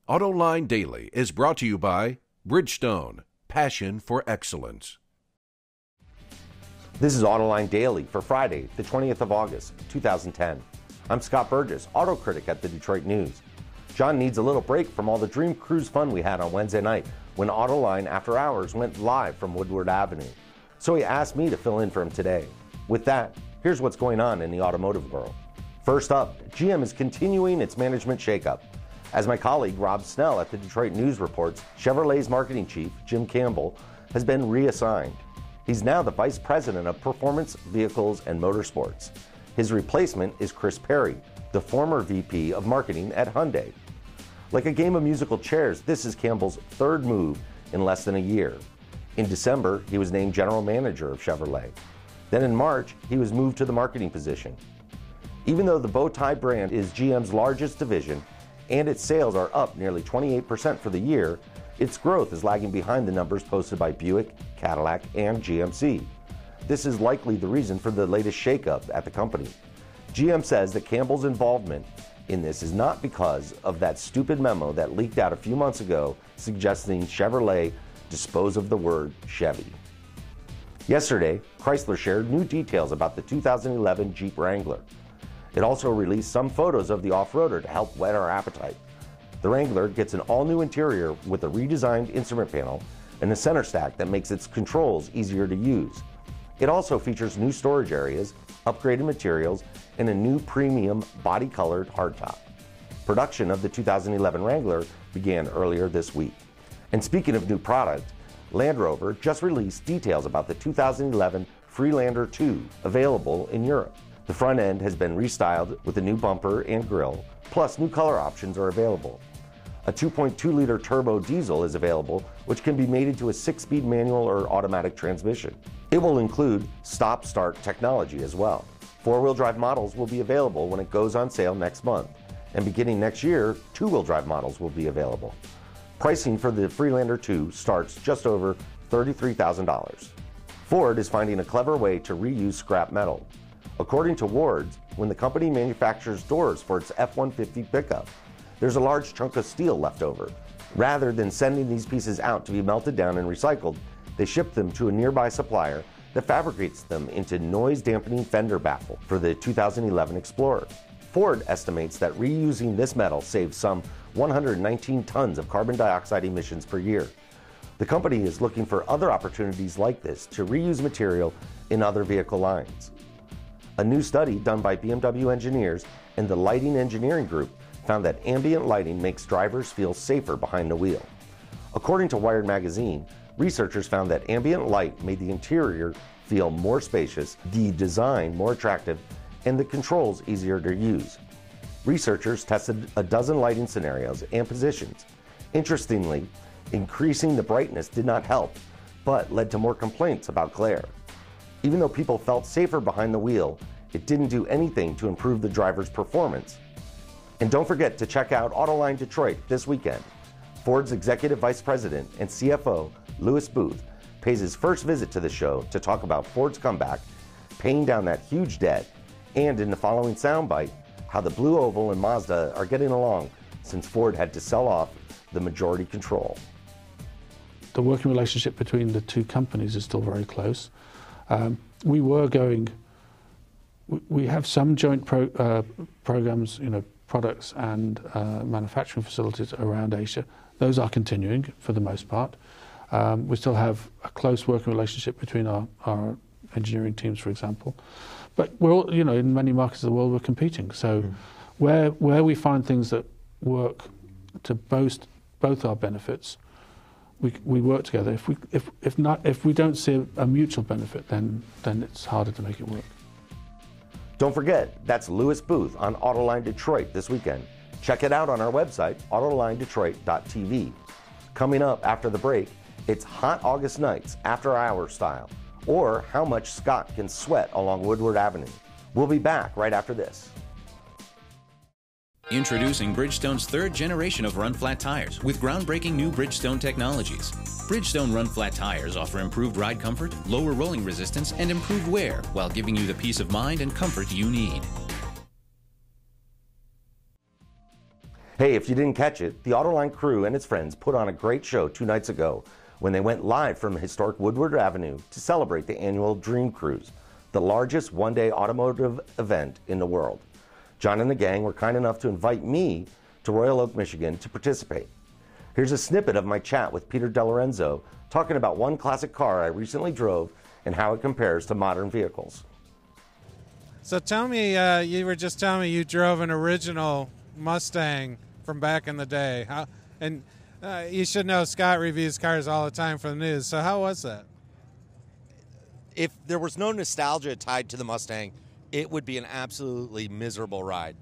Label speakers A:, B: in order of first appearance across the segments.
A: Autoline Daily is brought to you by Bridgestone, passion for excellence.
B: This is Autoline Daily for Friday, the 20th of August, 2010. I'm Scott Burgess, auto critic at the Detroit News. John needs a little break from all the Dream Cruise fun we had on Wednesday night when Autoline After Hours went live from Woodward Avenue. So he asked me to fill in for him today. With that, here's what's going on in the automotive world. First up, GM is continuing its management shakeup. As my colleague Rob Snell at the Detroit News reports, Chevrolet's marketing chief, Jim Campbell, has been reassigned. He's now the vice president of performance, vehicles, and motorsports. His replacement is Chris Perry, the former VP of marketing at Hyundai. Like a game of musical chairs, this is Campbell's third move in less than a year. In December, he was named general manager of Chevrolet. Then in March, he was moved to the marketing position. Even though the Bowtie brand is GM's largest division and its sales are up nearly 28% for the year, its growth is lagging behind the numbers posted by Buick, Cadillac, and GMC. This is likely the reason for the latest shakeup at the company. GM says that Campbell's involvement in this is not because of that stupid memo that leaked out a few months ago suggesting Chevrolet dispose of the word Chevy. Yesterday, Chrysler shared new details about the 2011 Jeep Wrangler. It also released some photos of the off-roader to help whet our appetite. The Wrangler gets an all-new interior with a redesigned instrument panel and a center stack that makes its controls easier to use. It also features new storage areas, upgraded materials, and a new premium body-colored hardtop. Production of the 2011 Wrangler began earlier this week. And speaking of new product, Land Rover just released details about the 2011 Freelander 2 available in Europe. The front end has been restyled with a new bumper and grille, plus new color options are available. A 2.2-liter turbo diesel is available, which can be mated to a 6-speed manual or automatic transmission. It will include stop-start technology as well. Four-wheel drive models will be available when it goes on sale next month, and beginning next year, two-wheel drive models will be available. Pricing for the Freelander 2 starts just over $33,000. Ford is finding a clever way to reuse scrap metal. According to Ward's, when the company manufactures doors for its F-150 pickup, there's a large chunk of steel left over. Rather than sending these pieces out to be melted down and recycled, they ship them to a nearby supplier that fabricates them into noise-dampening fender baffle for the 2011 Explorer. Ford estimates that reusing this metal saves some 119 tons of carbon dioxide emissions per year. The company is looking for other opportunities like this to reuse material in other vehicle lines. A new study done by BMW engineers and the Lighting Engineering Group found that ambient lighting makes drivers feel safer behind the wheel. According to Wired magazine, researchers found that ambient light made the interior feel more spacious, the design more attractive, and the controls easier to use. Researchers tested a dozen lighting scenarios and positions. Interestingly, increasing the brightness did not help, but led to more complaints about glare. Even though people felt safer behind the wheel, it didn't do anything to improve the driver's performance. And don't forget to check out Autoline Detroit this weekend. Ford's Executive Vice President and CFO, Louis Booth, pays his first visit to the show to talk about Ford's comeback, paying down that huge debt, and in the following soundbite, how the Blue Oval and Mazda are getting along since Ford had to sell off the majority control.
C: The working relationship between the two companies is still very close. We have some joint programs, products and manufacturing facilities around Asia. Those are continuing for the most part. We still have a close working relationship between our engineering teams, for example. But we're all, in many markets of the world, we're competing. So where we find things that work to both our benefits, we work together. If we don't see a mutual benefit, then it's harder to make it work.
B: Don't forget, that's Louis Booth on Autoline Detroit this weekend. Check it out on our website, AutolineDetroit.tv. Coming up after the break, it's hot August nights, after hour style, or how much Scott can sweat along Woodward Avenue. We'll be back right after this.
D: Introducing Bridgestone's third generation of run-flat tires with groundbreaking new Bridgestone technologies. Bridgestone run-flat tires offer improved ride comfort, lower rolling resistance, and improved wear while giving you the peace of mind and comfort you need.
B: Hey, if you didn't catch it, the Autoline crew and its friends put on a great show 2 nights ago when they went live from historic Woodward Avenue to celebrate the annual Dream Cruise, the largest one-day automotive event in the world. John and the gang were kind enough to invite me to Royal Oak, Michigan to participate. Here's a snippet of my chat with Peter DeLorenzo talking about one classic car I recently drove and how it compares to modern vehicles.
E: So tell me, you were just telling me you drove an original Mustang from back in the day. You should know Scott reviews cars all the time for the news. So how was that?
F: If there was no nostalgia tied to the Mustang, it would be an absolutely miserable ride.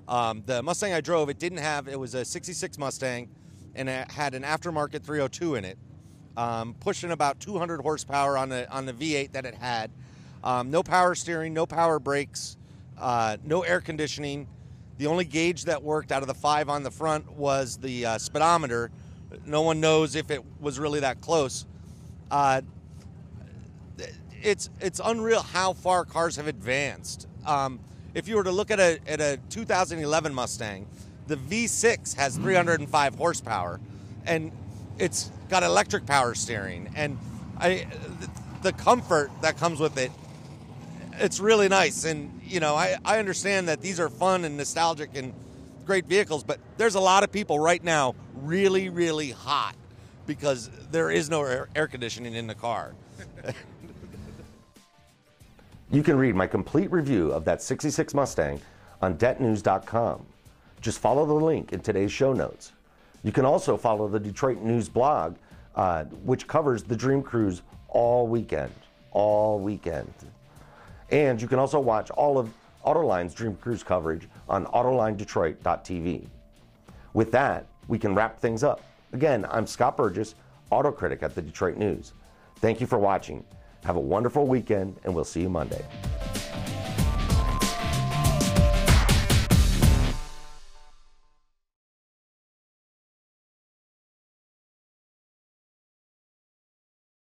F: The Mustang I drove, it was a 66 Mustang, and it had an aftermarket 302 in it, pushing about 200 horsepower on the V8 that it had. No power steering, no power brakes, no air conditioning. The only gauge that worked out of the 5 on the front was the speedometer. No one knows if it was really that close. It's unreal how far cars have advanced. If you were to look at a 2011 Mustang, the V6 has 305 horsepower, and it's got electric power steering. And the comfort that comes with it, it's really nice. And, you know, I understand that these are fun and nostalgic and great vehicles, but there's a lot of people right now really, really hot because there is no air conditioning in the car.
B: You can read my complete review of that 66 Mustang on debtnews.com. Just follow the link in today's show notes. You can also follow the Detroit News blog, which covers the Dream Cruise all weekend. And you can also watch all of Autoline's Dream Cruise coverage on AutolineDetroit.tv. With that, we can wrap things up. Again, I'm Scott Burgess, auto critic at the Detroit News. Thank you for watching. Have a wonderful weekend, and we'll see you Monday.